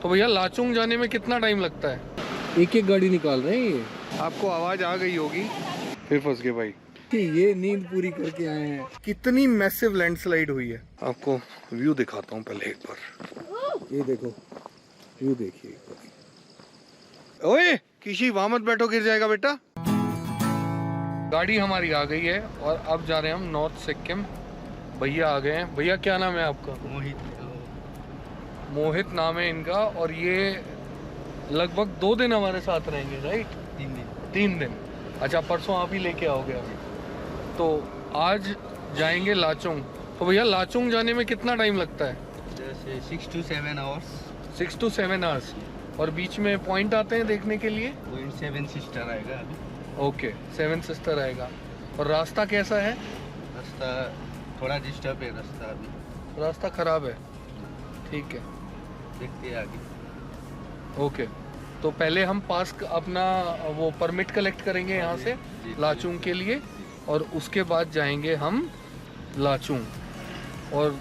तो भैया लाचुंग जाने में कितना टाइम लगता है? एक एक गाड़ी निकाल रहे हैं ये। आपको आवाज आ गई होगी, फिर फंस गए भाई। ये नींद पूरी करके आए हैं। कितनी मैसिव लैंडस्लाइड हुई है, आपको व्यू दिखाता हूँ पहले एक बार। ये देखो व्यू देखिए एक बार। ओए किसी वहां मत बैठो, गिर जाएगा बेटा। गाड़ी हमारी आ गई है और अब जा रहे हैं हम नॉर्थ सिक्किम। भैया आ गए हैं। भैया क्या नाम है आपका? मोहित नाम है इनका। और ये लगभग 2 दिन हमारे साथ रहेंगे, राइट? 3 दिन। अच्छा, परसों आप ही लेके आओगे अभी। तो आज जाएंगे लाचुंग। तो भैया लाचुंग जाने में कितना टाइम लगता है? जैसे 6 to 7 आवर्स। 6 to 7 hours. और बीच में पॉइंट आते हैं देखने के लिए? पॉइंट 7 सिस्टर आएगा अभी। ओके, 7 सिस्टर आएगा। और रास्ता कैसा है? रास्ता थोड़ा डिस्टर्ब है रास्ता अभी। रास्ता खराब है, ठीक है, देखते हैं आगे। ओके। तो पहले हम पास अपना वो परमिट कलेक्ट करेंगे यहाँ से लाचुंग के लिए, और उसके बाद जाएंगे हम लाचुंग। और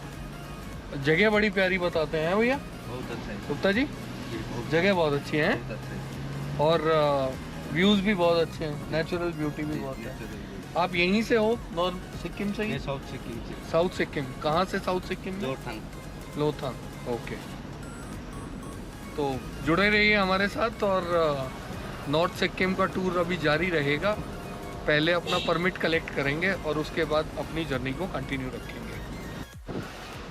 जगह बड़ी प्यारी बताते हैं भैया। बहुत अच्छा है गुप्ता जी, जगह बहुत अच्छी है और व्यूज भी बहुत अच्छे हैं, नेचुरल ब्यूटी भी बहुत है। आप यहीं से हो? नॉर्थ सिक्किम से ही? साउथ सिक्किम से। साउथ सिक्किम कहाँ से? साउथ सिक्किम में लोथांग। ओके, तो जुड़े रहिए हमारे साथ। और नॉर्थ सिक्किम का टूर अभी जारी रहेगा। पहले अपना परमिट कलेक्ट करेंगे और उसके बाद अपनी जर्नी को कंटिन्यू रखेंगे।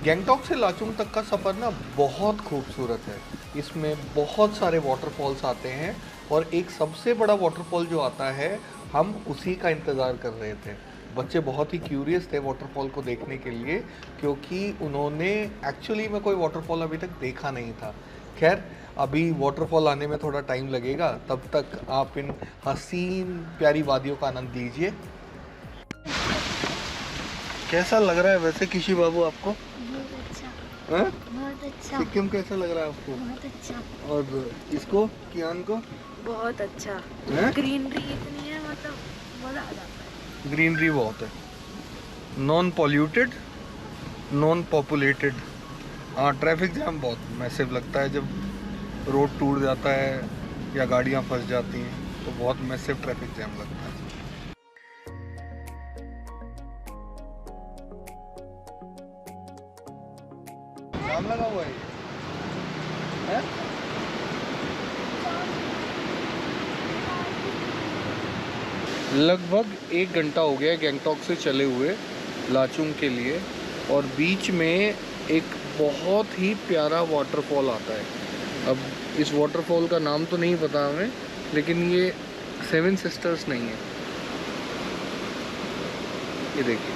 गैंगटॉक से लाचुंग तक का सफ़र ना बहुत खूबसूरत है। इसमें बहुत सारे वाटरफॉल्स आते हैं और एक सबसे बड़ा वाटरफॉल जो आता है, हम उसी का इंतज़ार कर रहे थे। बच्चे बहुत ही क्यूरियस थे वाटरफॉल को देखने के लिए, क्योंकि उन्होंने एक्चुअली में कोई वाटरफॉल अभी तक देखा नहीं था। खैर, अभी वाटरफॉल आने में थोड़ा टाइम लगेगा, तब तक आप इन हसीन प्यारी वादियों का आनंद लीजिए। कैसा लग रहा है वैसे किशी बाबू आपको? बहुत अच्छा। है? बहुत अच्छा। सिक्किम कैसा लग रहा है आपको? बहुत अच्छा। और इसको, कियान को? बहुत अच्छा। ग्रीनरी इतनी है, मतलब मजा आ जाता है। ग्रीनरी बहुत है, नॉन पॉल्यूटेड, नॉन पॉपुलेटेड। हाँ, ट्रैफिक जाम बहुत मैसिव लगता है जब रोड टूट जाता है या गाड़ियाँ फंस जाती हैं, तो बहुत मैसिव ट्रैफिक जाम लगता है। जाम लगा हुआ है? लगभग 1 घंटा हो गया गैंगटॉक से चले हुए लाचुंग के लिए, और बीच में एक बहुत ही प्यारा वाटरफॉल आता है। अब इस वाटरफॉल का नाम तो नहीं पता हमें, लेकिन ये 7 सिस्टर्स नहीं है। ये देखिए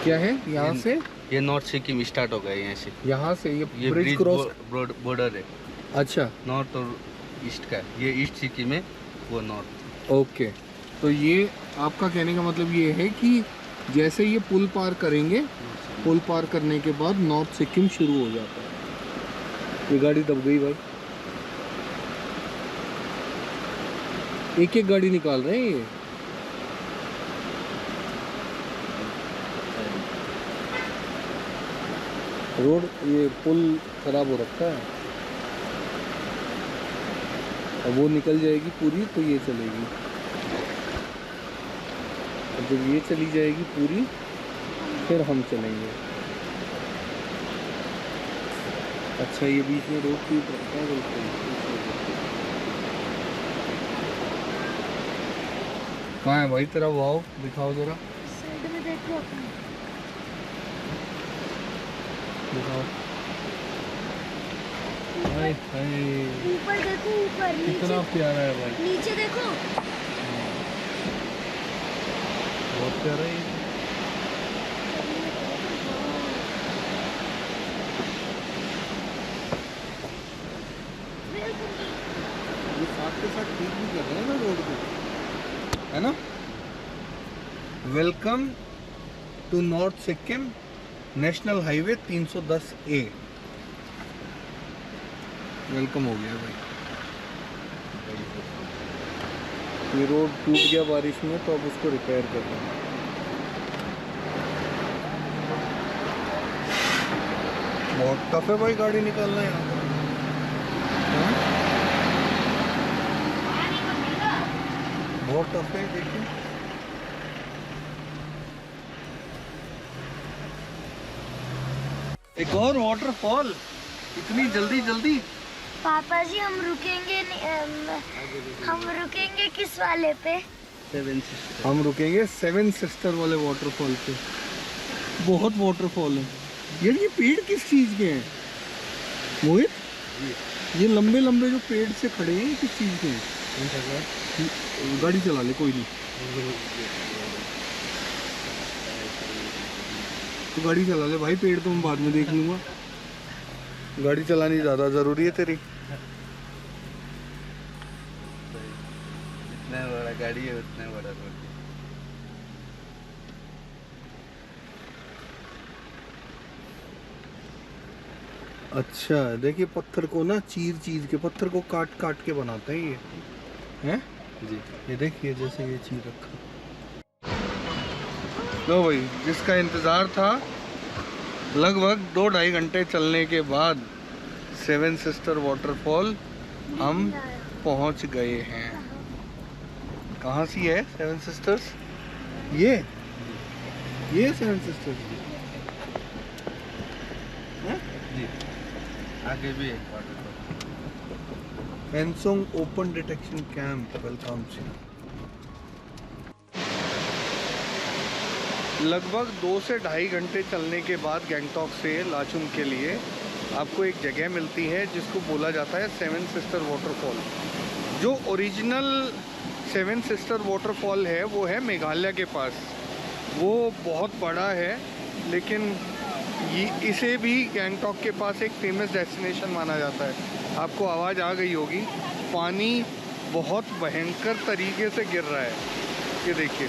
क्या है यहाँ से? ये नॉर्थ सिक्किम स्टार्ट होगा यहाँ से ये ब्रिज क्रॉस बॉर्डर है। अच्छा, नॉर्थ और ईस्ट का। ये ईस्ट सिक्किम है, वो नॉर्थ। ओके। तो ये आपका कहने का मतलब ये है कि जैसे ये पुल पार करेंगे, पुल पार करने के बाद नॉर्थ सिक्किम शुरू हो जाता है। ये गाड़ी दब गई भाई। एक एक गाड़ी निकाल रहे हैं ये। रोड, ये पुल खराब हो रखा है। अब वो निकल जाएगी पूरी तो ये चलेगी, और जब ये चली जाएगी पूरी फिर हम चलेंगे। अच्छा, ये बीच में रोड टूट रखा है बिल्कुल। कहाँ है भाई तेरा वाव? दिखाओ जरा, साइड में देखो अपने। दिखाओ। हाय हाय, ऊपर देखो, ऊपर कितना नीचे। प्यारा है भाई, नीचे देखो। बहुत प्यारा है ये। ये साथ के साथ ठीक भी कर रहे हैं ना रोड को, है ना? Welcome to North Sikkim national highway 310A। Welcome हो गया भाई। ये रोड टूट गया बारिश में, तो अब उसको रिपेयर कर रहे हैं। बहुत टफ है भाई गाड़ी निकालना यहाँ पर। हाँ? बहुत टफ है, देखिए। एक और वाटरफॉल, इतनी जल्दी जल्दी। पापा जी हम रुकेंगे हम रुकेंगे किस वाले पे? हम रुकेंगे सेवन सिस्टर वाले वाटरफॉल पे। बहुत वाटरफॉल है यार। ये पेड़ किस चीज के हैं मोहित? ये लंबे लंबे जो पेड़ से खड़े हैं, किस चीज के हैं? गाड़ी चला ले, कोई नहीं। तो गाड़ी चला ले भाई, पेड़ तो मैं बाद में देख लूंगा। गाड़ी चलानी ज्यादा जरूरी है तेरी। जितना बड़ा गाड़ी है उतना बड़ा रोड है। अच्छा देखिए, पत्थर को ना चीर के, पत्थर को काट काट के बनाते हैं ये, हैं जी। ये देखिए जैसे ये चीज रखा। लो भाई, जिसका इंतजार था, लगभग 2-2.5 घंटे चलने के बाद सेवन सिस्टर वाटरफॉल हम पहुंच गए हैं। कहाँ सी है सेवन सिस्टर्स? ये सेवन सिस्टर्स जी, आगे भी एक वाटरफॉल। पेंसोंग ओपन डिटेक्शन कैंप, वेलकम से। लगभग 2 से 2.5 घंटे चलने के बाद गैंगटॉक से लाचुंग के लिए आपको एक जगह मिलती है जिसको बोला जाता है सेवन सिस्टर वाटरफॉल। जो ओरिजिनल सेवन सिस्टर वाटरफॉल है वो है मेघालय के पास। वो बहुत बड़ा है, लेकिन इसे भी गैंगटॉक के पास एक फेमस डेस्टिनेशन माना जाता है। आपको आवाज़ आ गई होगी, पानी बहुत भयंकर तरीके से गिर रहा है। ये देखिए,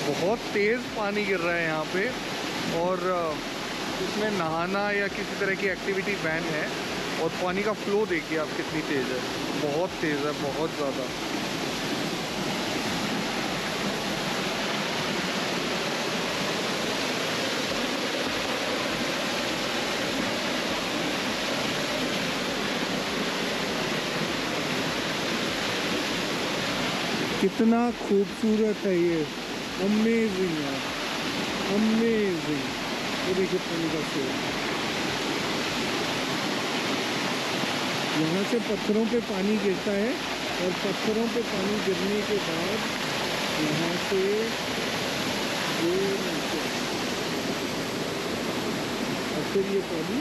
बहुत तेज़ पानी गिर रहा है यहाँ पे, और इसमें नहाना या किसी तरह की एक्टिविटी बैन है। और पानी का फ्लो देखिए आप कितनी तेज़ है, बहुत तेज़ है, बहुत ज़्यादा। कितना खूबसूरत है ये, अमेजिंग है, अमेजिंग। ये देखिए पानी का फ्लो, यहाँ से पत्थरों पे पानी गिरता है, और पत्थरों पे पानी गिरने के बाद यहाँ से ये नीचे, और फिर ये पानी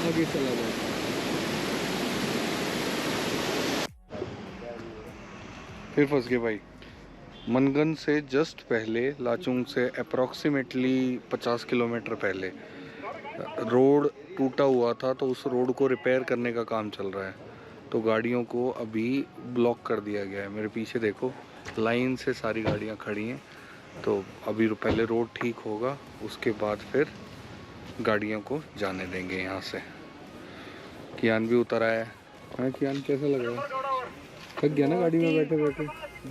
आगे चला जाता है। फिर फंस गए भाई। मनगन से जस्ट पहले, लाचुंग से अप्रॉक्सीमेटली 50 किलोमीटर पहले रोड टूटा हुआ था, तो उस रोड को रिपेयर करने का काम चल रहा है। तो गाड़ियों को अभी ब्लॉक कर दिया गया है। मेरे पीछे देखो, लाइन से सारी गाड़ियां खड़ी हैं। तो अभी पहले रोड ठीक होगा, उसके बाद फिर गाड़ियों को जाने देंगे यहाँ से। कियान भी उतर आया है। हाँ कियान, कैसा लग रहा है? थक गया ना गाड़ी में बैठे बैठे,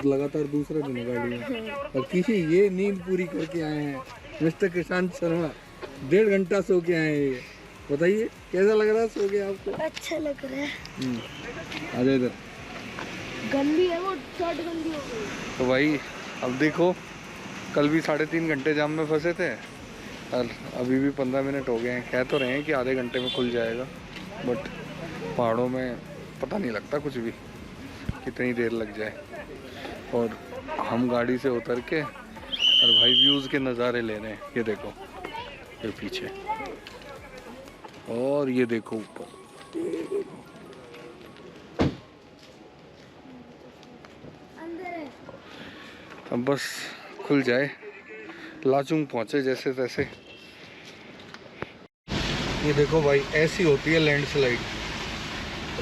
लगातार दूसरा दिन है गाड़ी में। और किसी ये नींद पूरी करके आए हैं मिस्टर किसान शर्मा, 1.5 घंटा सो के आए हैं। बताइए कैसा लग रहा है सो के आपको? अच्छा लग रहा है। आजा इधर। गंदी है वो, शर्ट गंदी हो गई। तो भाई अब देखो, कल भी 3.5 घंटे जाम में फंसे थे, और अभी भी 15 मिनट हो गए हैं। कह तो रहे हैं कि आधे घंटे में खुल जाएगा, बट पहाड़ों में पता नहीं लगता कुछ भी, कितनी देर लग जाए। और हम गाड़ी से उतर के और भाई व्यूज़ के नज़ारे ले रहे हैं। ये देखो, ये पीछे, और ये देखो ऊपर। अब बस खुल जाए, लाचुंग पहुँचे जैसे तैसे। ये देखो भाई, ऐसी होती है लैंडस्लाइड।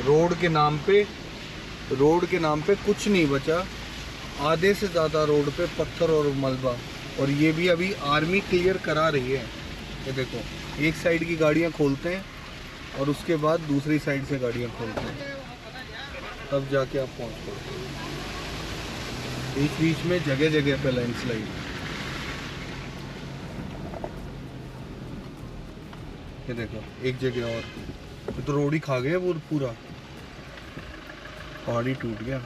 रोड के नाम पे कुछ नहीं बचा, आधे से ज़्यादा रोड पे पत्थर और मलबा। और ये भी अभी आर्मी क्लियर करा रही है। ये देखो, एक साइड की गाड़ियाँ खोलते हैं और उसके बाद दूसरी साइड से गाड़ियाँ खोलते हैं, तब जाके आप पहुँच पाते हो। बीच बीच में जगह जगह पे लैंडस्लाइड। ये देखो एक जगह और, ये तो रोड ही खा गया वो पूरा, पहाड़ ही टूट गया।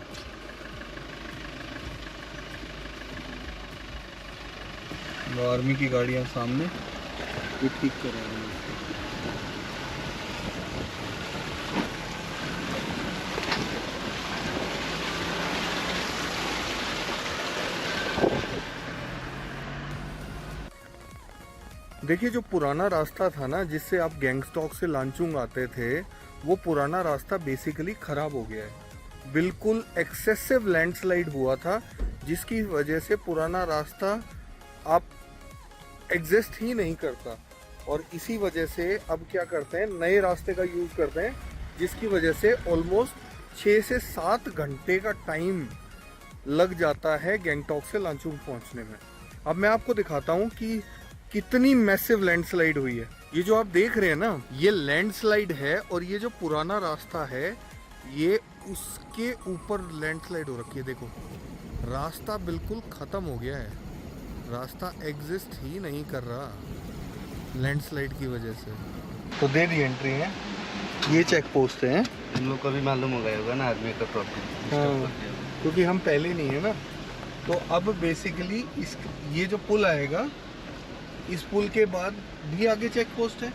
आर्मी की गाड़ियां सामने, ये ठीक कर रहे हैं। देखिए जो पुराना रास्ता था ना जिससे आप गैंगटॉक से लांचुंग आते थे, वो पुराना रास्ता बेसिकली खराब हो गया है। बिल्कुल एक्सेसिव लैंडस्लाइड हुआ था जिसकी वजह से पुराना रास्ता आप एग्जिस्ट ही नहीं करता, और इसी वजह से अब क्या करते हैं, नए रास्ते का यूज़ करते हैं, जिसकी वजह से ऑलमोस्ट 6 से 7 घंटे का टाइम लग जाता है गैंगटॉक से लांचुंग पहुंचने में। अब मैं आपको दिखाता हूं कि कितनी मैसिव लैंडस्लाइड हुई है। ये जो आप देख रहे हैं ना, ये लैंडस्लाइड है, और ये जो पुराना रास्ता है ये उसके ऊपर लैंडस्लाइड हो रखी है। देखो रास्ता बिल्कुल ख़त्म हो गया है, रास्ता एग्जिस्ट ही नहीं कर रहा लैंडस्लाइड की वजह से। तो दे दी एंट्री है, ये चेक पोस्ट है। हम लोग को भी मालूम हो गया होगा ना आर्मी का प्रॉब्लम, क्योंकि हम पहले नहीं है ना। तो अब बेसिकली इस ये जो पुल आएगा, इस पुल के बाद भी आगे चेक पोस्ट है।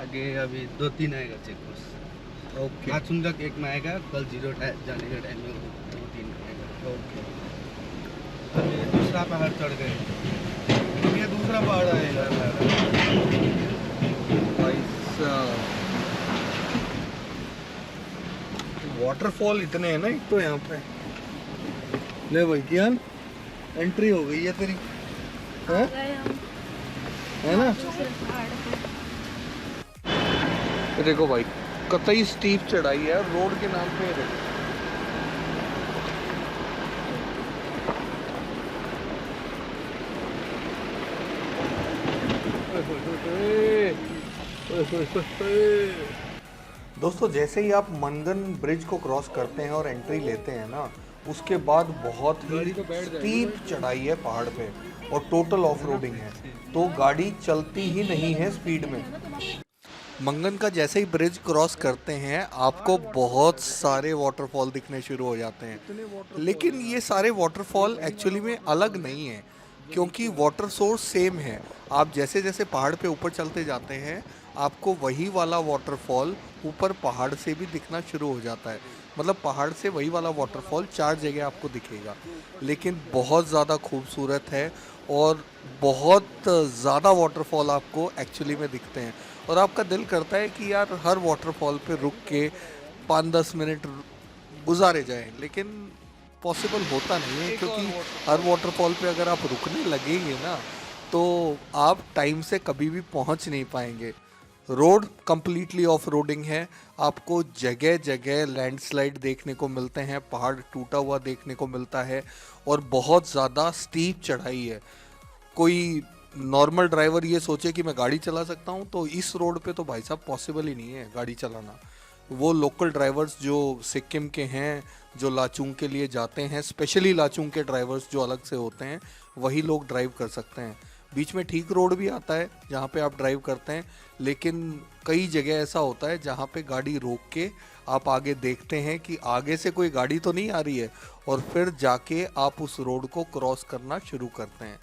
आगे अभी 2-3 आएगा चेक पोस्ट। ओके लाचुंग तक एक में आएगा, कल जीरो जाने का टाइम में 2-3 आएगा। ओके, अभी दूसरा पहाड़ चढ़ गए, अब ये दूसरा पहाड़ आएगा। वाटरफॉल इतने हैं ना एक तो यहाँ पे। ले भाई कियान, एंट्री हो गई है तेरी, है ना। ये देखो भाई कतई स्टीप चढ़ाई है रोड के नाम पे। दोस्तों जैसे ही आप मनगन ब्रिज को क्रॉस करते हैं और एंट्री लेते हैं ना, उसके बाद बहुत ही स्टीप चढ़ाई है पहाड़ पे और टोटल ऑफ रोडिंग है, तो गाड़ी चलती ही नहीं है स्पीड में। मंगन का जैसे ही ब्रिज क्रॉस करते हैं आपको बहुत सारे वाटरफॉल दिखने शुरू हो जाते हैं, लेकिन ये सारे वाटरफॉल एक्चुअली में अलग नहीं है, क्योंकि वाटर सोर्स सेम है। आप जैसे जैसे पहाड़ पे ऊपर चलते जाते हैं आपको वही वाला वाटरफॉल ऊपर पहाड़ से भी दिखना शुरू हो जाता है। मतलब पहाड़ से वही वाला वाटरफॉल 4 जगह आपको दिखेगा, लेकिन बहुत ज़्यादा खूबसूरत है और बहुत ज़्यादा वाटरफॉल आपको एक्चुअली में दिखते हैं, और आपका दिल करता है कि यार हर वाटरफॉल पे रुक के 5-10 मिनट गुजारे जाएं, लेकिन पॉसिबल होता नहीं है, क्योंकि हर वाटरफॉल पे अगर आप रुकने लगेंगे ना तो आप टाइम से कभी भी पहुंच नहीं पाएंगे। रोड कम्प्लीटली ऑफ रोडिंग है, आपको जगह जगह लैंडस्लाइड देखने को मिलते हैं, पहाड़ टूटा हुआ देखने को मिलता है, और बहुत ज़्यादा स्टीप चढ़ाई है। कोई नॉर्मल ड्राइवर ये सोचे कि मैं गाड़ी चला सकता हूँ तो इस रोड पे तो भाई साहब पॉसिबल ही नहीं है गाड़ी चलाना। वो लोकल ड्राइवर्स जो सिक्किम के हैं, जो लाचुंग के लिए जाते हैं, स्पेशली लाचुंग के ड्राइवर्स जो अलग से होते हैं, वही लोग ड्राइव कर सकते हैं। बीच में ठीक रोड भी आता है जहाँ पे आप ड्राइव करते हैं, लेकिन कई जगह ऐसा होता है जहाँ पे गाड़ी रोक के आप आगे देखते हैं कि आगे से कोई गाड़ी तो नहीं आ रही है, और फिर जाके आप उस रोड को क्रॉस करना शुरू करते हैं।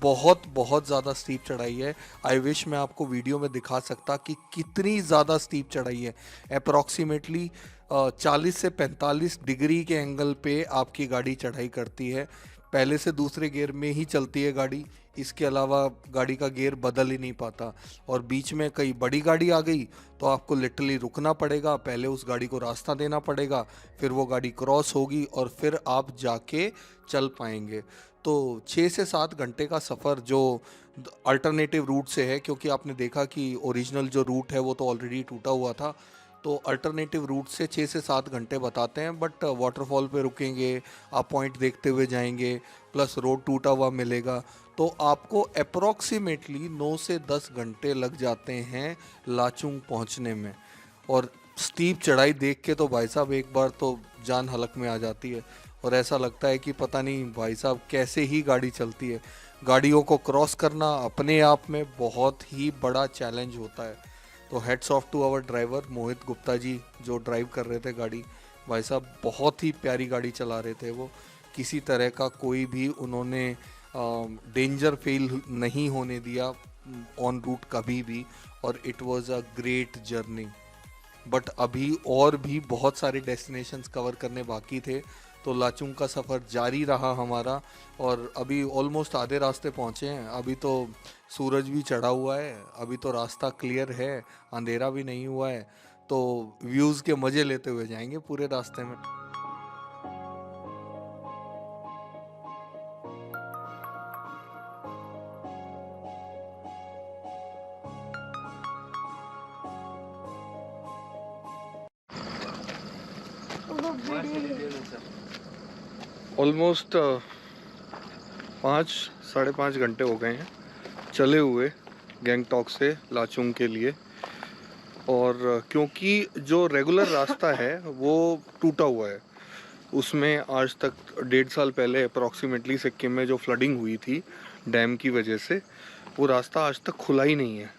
बहुत ज़्यादा स्टीप चढ़ाई है। आई विश मैं आपको वीडियो में दिखा सकता कि कितनी ज़्यादा स्टीप चढ़ाई है। अप्रॉक्सीमेटली 40 से 45 डिग्री के एंगल पे आपकी गाड़ी चढ़ाई करती है। पहले से दूसरे गियर में ही चलती है गाड़ी, इसके अलावा गाड़ी का गियर बदल ही नहीं पाता, और बीच में कई बड़ी गाड़ी आ गई तो आपको लिटरली रुकना पड़ेगा, पहले उस गाड़ी को रास्ता देना पड़ेगा, फिर वो गाड़ी क्रॉस होगी और फिर आप जाके चल पाएंगे। तो 6 से 7 घंटे का सफ़र जो अल्टरनेटिव रूट से है, क्योंकि आपने देखा कि ओरिजिनल जो रूट है वो तो ऑलरेडी टूटा हुआ था, तो अल्टरनेटिव रूट से 6 से 7 घंटे बताते हैं। बट वाटरफॉल पे रुकेंगे, आप पॉइंट देखते हुए जाएंगे, प्लस रोड टूटा हुआ मिलेगा, तो आपको अप्रॉक्सीमेटली 9 से 10 घंटे लग जाते हैं लाचुंग पहुंचने में। और स्टीप चढ़ाई देख के तो भाई साहब एक बार तो जान हलक में आ जाती है, और ऐसा लगता है कि पता नहीं भाई साहब कैसे ही गाड़ी चलती है। गाड़ियों को क्रॉस करना अपने आप में बहुत ही बड़ा चैलेंज होता है। तो heads off to our driver Mohit Gupta ji जो ड्राइव कर रहे थे गाड़ी। भाई साहब बहुत ही प्यारी गाड़ी चला रहे थे वो, किसी तरह का कोई भी उन्होंने डेंजर फील नहीं होने दिया ऑन रूट कभी भी, और it was a great journey. But अभी और भी बहुत सारे डेस्टिनेशंस कवर करने बाकी थे, तो लाचुंग का सफ़र जारी रहा हमारा, और अभी ऑलमोस्ट आधे रास्ते पहुँचे हैं। अभी तो सूरज भी चढ़ा हुआ है, अभी तो रास्ता क्लियर है, अंधेरा भी नहीं हुआ है, तो व्यूज़ के मज़े लेते हुए जाएंगे पूरे रास्ते में। वो वीडियो ऑलमोस्ट 5-5.5 घंटे हो गए हैं चले हुए गैंगटॉक से लाचुंग के लिए, और क्योंकि जो रेगुलर रास्ता है वो टूटा हुआ है, उसमें आज तक 1.5 साल पहले अप्रॉक्सीमेटली सिक्किम में जो फ्लडिंग हुई थी डैम की वजह से, वो रास्ता आज तक खुला ही नहीं है।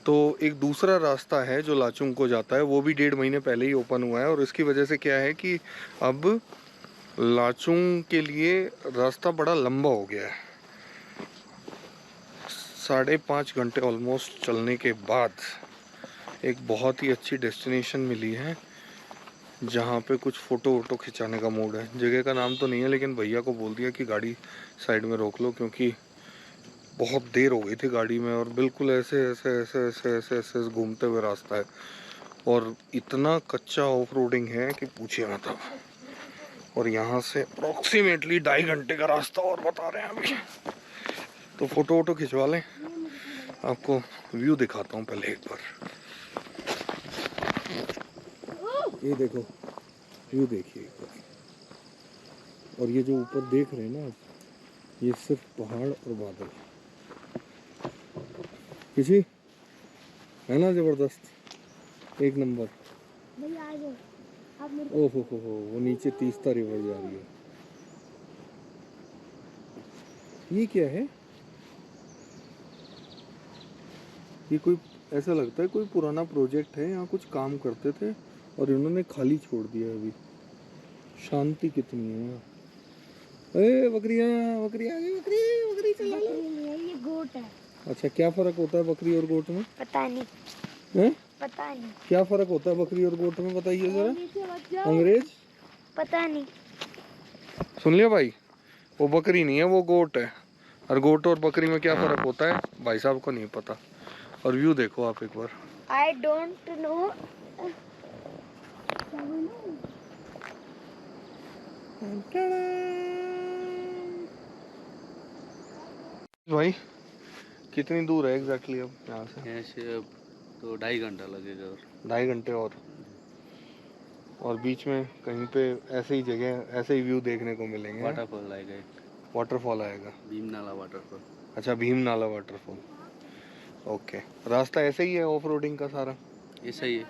तो एक दूसरा रास्ता है जो लाचुंग को जाता है, वो भी 1.5 महीने पहले ही ओपन हुआ है, और इसकी वजह से क्या है कि अब लाचुंग के लिए रास्ता बड़ा लंबा हो गया है। 5.5 घंटे ऑलमोस्ट चलने के बाद एक बहुत ही अच्छी डेस्टिनेशन मिली है जहाँ पे कुछ फ़ोटो वोटो खिंचाने का मूड है। जगह का नाम तो नहीं है, लेकिन भैया को बोल दिया कि गाड़ी साइड में रोक लो, क्योंकि बहुत देर हो गई थी गाड़ी में, और बिल्कुल ऐसे ऐसे ऐसे ऐसे ऐसे ऐसे घूमते हुए रास्ता है, और इतना कच्चा ऑफ रोडिंग है कि पूछिए मत अब। और यहाँ से अप्रॉक्सीमेटली 2.5 घंटे का रास्ता और बता रहे हैं अभी, तो फ़ोटो वोटो खिंचवा लें। आपको व्यू दिखाता हूँ पहले एक बार, ये देखो व्यू देखिए एक बार, और ये जो ऊपर देख रहे हैं ना, ये सिर्फ पहाड़ और बादल, किसी है ना ज़बरदस्त, एक नंबर। भैया आ जाओ आप मेरे ओहो हो, वो नीचे तीस्ता रिवर जा रही है। ये क्या है? ये कोई ऐसा लगता है कोई पुराना प्रोजेक्ट है, यहाँ कुछ काम करते थे और इन्होंने खाली छोड़ दिया अभी। शांति कितनी है यहाँ। ए बकरियाँ, बकरी आ गई, बकरी चला लो। ये गोट है। अच्छा, क्या फ़र्क होता है बकरी और गोट में? पता नहीं, हैं? पता नहीं क्या फ़र्क होता है बकरी और गोट में, बताइए ज़रा। अंग्रेज पता नहीं। सुन लिया भाई, वो बकरी नहीं है, वो गोट है। और गोट और बकरी में क्या फ़र्क होता है भाई साहब को नहीं पता। और व्यू देखो आप एक बार। I don't know. भाई कितनी दूर है एग्जैक्टली अब यहाँ से? यहाँ से अब तो 2.5 घंटा लगेगा, और 2.5 घंटे और बीच में कहीं पे ऐसे ही जगह, ऐसे ही व्यू देखने को मिलेंगे। वाटरफॉल आएगा, वाटरफॉल आएगा। भीम नाला वाटरफॉल। अच्छा, भीम नाला वाटरफॉल। ओके, रास्ता ऐसे ही है ऑफ रोडिंग का सारा? ऐसा ही है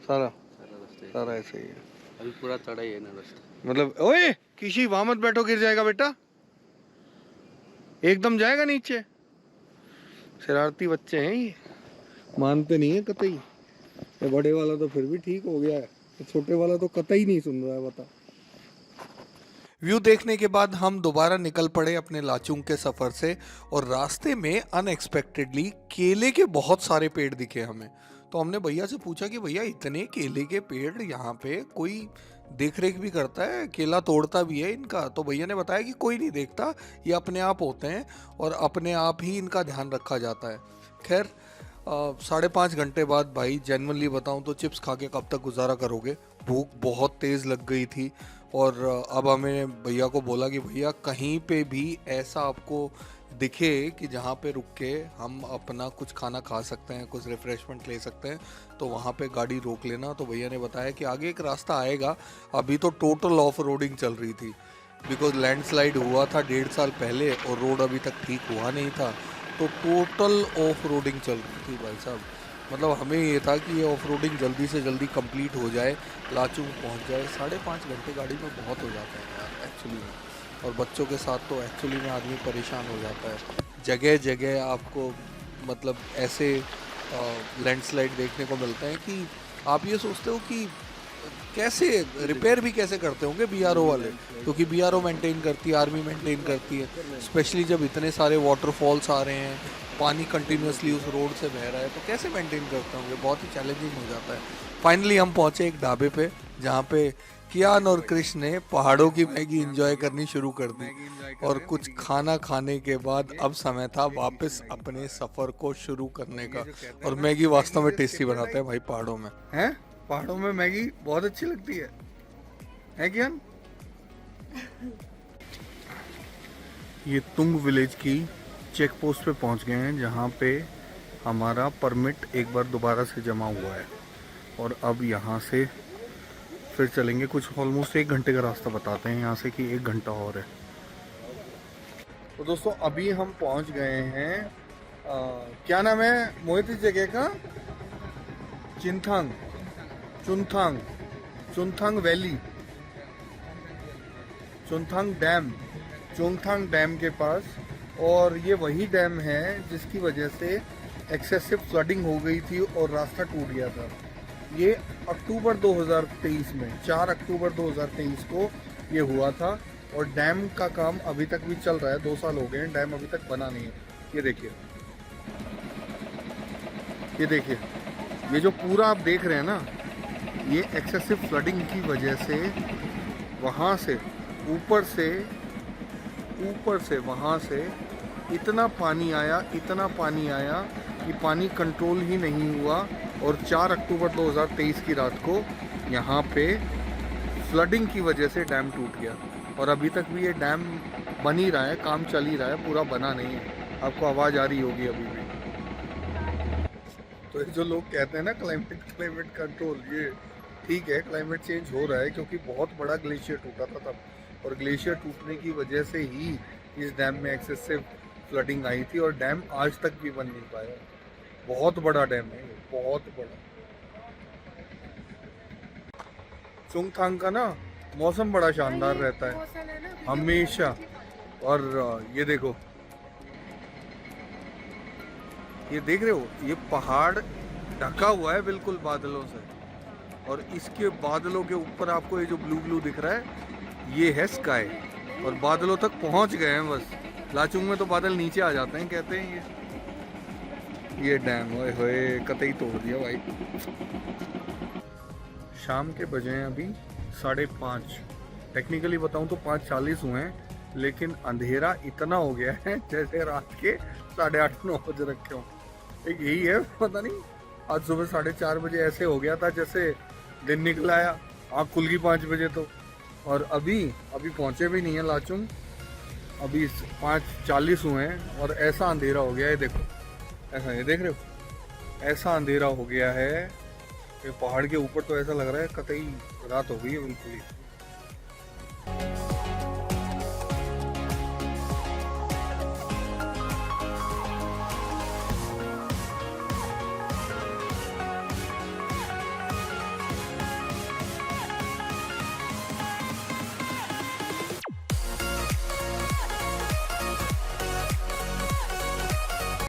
सारा रास्ता, सारा ऐसे ही है। अभी पूरा चढ़ाई है ना रास्ता। मतलब ओए किसी वहां मत बैठो, गिर जाएगा बेटा, एकदम जाएगा नीचे। शरारती बच्चे हैं ये, मानते नहीं है कतई। ये बड़े वाला तो फिर भी ठीक हो गया है, छोटे वाला तो कतई नहीं सुन रहा है, बता। व्यू देखने के बाद हम दोबारा निकल पड़े अपने लाचुंग के सफ़र से, और रास्ते में अनएक्सपेक्टेडली केले के बहुत सारे पेड़ दिखे हमें। तो हमने भैया से पूछा कि भैया इतने केले के पेड़ यहाँ पे कोई देख रेख भी करता है, केला तोड़ता भी है इनका? तो भैया ने बताया कि कोई नहीं देखता, ये अपने आप होते हैं और अपने आप ही इनका ध्यान रखा जाता है। खैर 5.5 घंटे बाद भाई जेन्युइनली बताऊं तो चिप्स खा के कब तक गुजारा करोगे, भूख बहुत तेज़ लग गई थी। और अब हमें भैया को बोला कि भैया कहीं पे भी ऐसा आपको दिखे कि जहाँ पे रुक के हम अपना कुछ खाना खा सकते हैं, कुछ रिफ़्रेशमेंट ले सकते हैं, तो वहाँ पे गाड़ी रोक लेना। तो भैया ने बताया कि आगे एक रास्ता आएगा। अभी तो टोटल ऑफ रोडिंग चल रही थी, बिकॉज लैंडस्लाइड हुआ था 1.5 साल पहले और रोड अभी तक ठीक हुआ नहीं था, तो टोटल ऑफ रोडिंग चल रही थी भाई साहब। मतलब हमें ये था कि ये ऑफ रोडिंग जल्दी से जल्दी कंप्लीट हो जाए, लाचुंग पहुंच जाए। 5.5 घंटे गाड़ी में बहुत हो जाता है यार एक्चुअली में, और बच्चों के साथ तो एक्चुअली में आदमी परेशान हो जाता है। जगह जगह आपको मतलब ऐसे लैंडस्लाइड देखने को मिलते हैं कि आप ये सोचते हो कि कैसे रिपेयर भी कैसे करते होंगे बीआरओ वाले, क्योंकि बीआरओ मेंटेन करती है, आर्मी मेंटेन करती है, स्पेशली जब इतने सारे वाटरफॉल्स आ रहे हैं, पानी कंटिन्यूसली उस रोड से बह रहा है, तो कैसे मेंटेन करते होंगे, बहुत ही चैलेंजिंग हो जाता है। फाइनली हम पहुंचे एक ढाबे पे जहाँ पे कियान और कृष्ण ने पहाड़ों की मैगी एंजॉय करनी शुरू कर दी, और कुछ खाना खाने के बाद अब समय था वापस अपने सफ़र को शुरू करने का। और मैगी वास्तव में टेस्टी बनाते हैं भाई पहाड़ों में। हैं? पहाड़ों में मैगी बहुत अच्छी लगती है कियान? ये तुंग विलेज की चेक पोस्ट पे पहुंच गए हैं जहाँ पे हमारा परमिट एक बार दोबारा से जमा हुआ है, और अब यहाँ से फिर चलेंगे। कुछ ऑलमोस्ट 1 घंटे का रास्ता बताते हैं यहाँ से कि 1 घंटा और है। तो दोस्तों अभी हम पहुँच गए हैं, क्या नाम है मोहित इस जगह का? चुनथांग वैली, चुनथांग डैम के पास। और ये वही डैम है जिसकी वजह से एक्सेसिव फ्लडिंग हो गई थी और रास्ता टूट गया था। ये अक्टूबर 2023 में 4 अक्टूबर 2023 को ये हुआ था, और डैम का काम अभी तक भी चल रहा है। 2 साल हो गए हैं, डैम अभी तक बना नहीं है। ये देखिए, ये जो पूरा आप देख रहे हैं ना, ये एक्सेसिव फ्लडिंग की वजह से वहाँ से ऊपर से वहाँ से इतना पानी आया कि पानी कंट्रोल ही नहीं हुआ, और 4 अक्टूबर 2023 की रात को यहाँ पे फ्लडिंग की वजह से डैम टूट गया। और अभी तक भी ये डैम बन ही रहा है, काम चल ही रहा है, पूरा बना नहीं है। आपको आवाज़ आ रही होगी अभी भी। तो ये जो लोग कहते हैं ना क्लाइमेट कंट्रोल, ये ठीक है, क्लाइमेट चेंज हो रहा है, क्योंकि बहुत बड़ा ग्लेशियर टूटा था तब, और ग्लेशियर टूटने की वजह से ही इस डैम में एक्सेसिव फ्लडिंग आई थी, और डैम आज तक भी बन नहीं पाया। बहुत बड़ा डैम है, बहुत बड़ा। चुंगथांग का ना मौसम बड़ा शानदार रहता है हमेशा। और ये देखो, ये देख रहे हो, ये पहाड़ ढका हुआ है बिल्कुल बादलों से, और इसके बादलों के ऊपर आपको ये जो ब्लू ब्लू दिख रहा है, ये है स्काई। और बादलों तक पहुंच गए हैं बस। लाचुंग में तो बादल नीचे आ जाते हैं, कहते हैं ये डैम होए कतई तोड़ दिया भाई। शाम के बजे हैं अभी 5:30, टेक्निकली बताऊं तो 5:40 हुए हैं, लेकिन अंधेरा इतना हो गया है जैसे रात के 8:30-9 बजे रखे हों। एक यही है, पता नहीं, आज सुबह 4:30 बजे ऐसे हो गया था जैसे दिन निकल आया, आँख खुल गई 5 बजे तो। और अभी पहुँचे भी नहीं है लाचुंग, अभी 5:40 हुए हैं, और ऐसा अंधेरा हो गया है। देखो ऐसा, ये देख रहे हो, ऐसा अंधेरा हो गया है कि पहाड़ के ऊपर तो ऐसा लग रहा है कतई रात हो गई है बिल्कुल ही।